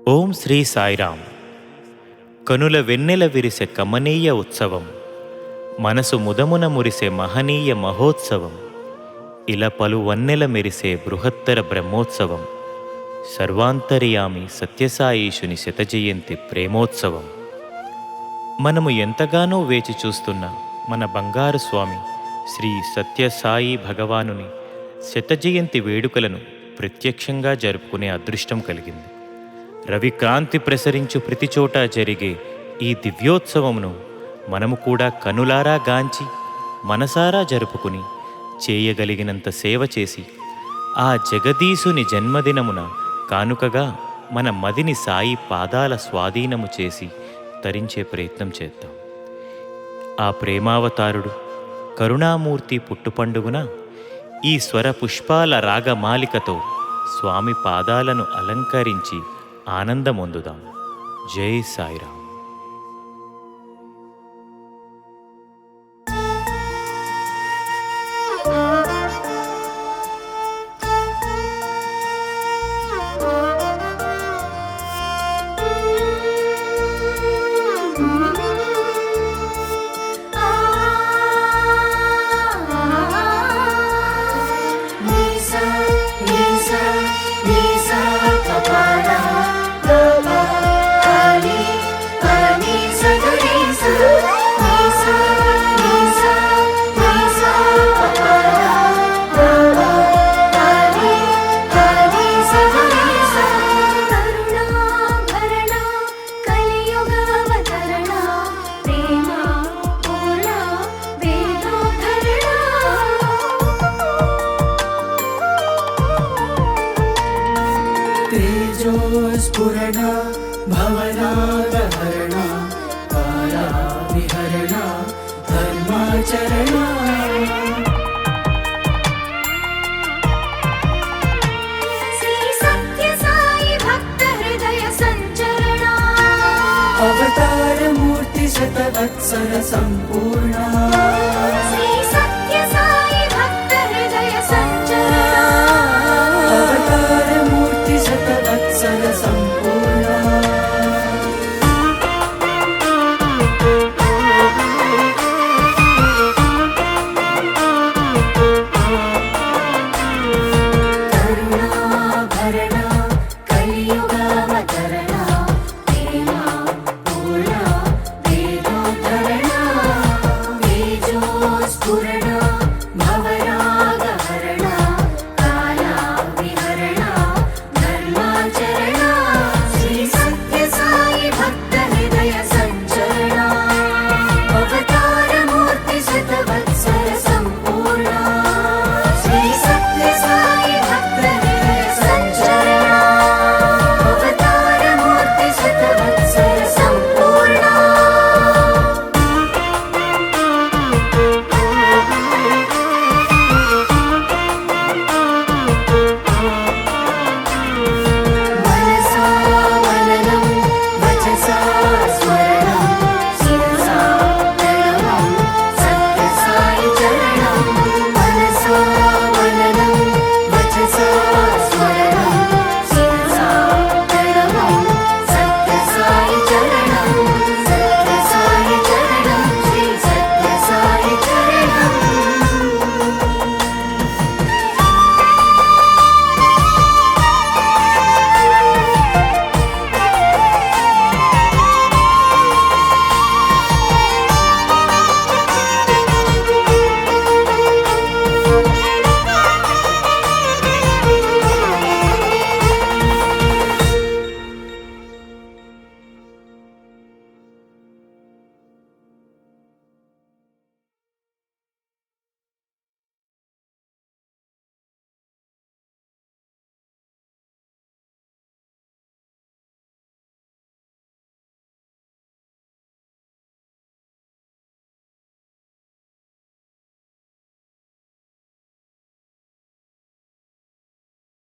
ఓం శ్రీ సాయిరామ్. కనుల వెన్నెల విరిసె కమనీయ ఉత్సవం, మనసు ముదమున మురిసే మహనీయ మహోత్సవం, ఇలా పలు వన్నెల మెరిసే బృహత్తర బ్రహ్మోత్సవం, సర్వాంతర్యామి సత్యసాయీశుని శతజయంతి ప్రేమోత్సవం. మనము ఎంతగానో వేచి చూస్తున్న మన బంగారు స్వామి శ్రీ సత్యసాయి భగవానుని శతజయంతి వేడుకలను ప్రత్యక్షంగా జరుపుకునే అదృష్టం కలిగింది. రవికాంతి ప్రసరించు ప్రతిచోట జరిగే ఈ దివ్యోత్సవమును మనము కూడా కనులారా గాంచి మనసారా జరుపుకుని చేయగలిగినంత సేవ చేసి ఆ జగదీశుని జన్మదినమున కానుకగా మన మదిని సాయి పాదాల స్వాధీనము చేసి తరించే ప్రయత్నం చేద్దాం. ఆ ప్రేమావతారుడు కరుణామూర్తి పుట్టుపండుగున ఈ స్వర పుష్పాల రాగమాలికతో స్వామి పాదాలను అలంకరించి ఆనందమొందుదాం. జై సాయిరామ్. तेजोस्फुरण भवनागहरण कालाविहरण धर्माचरण श्री सत्य साई भक्त हृदय संचरण अवतार मूर्ति शतवत्सर संपूर्ण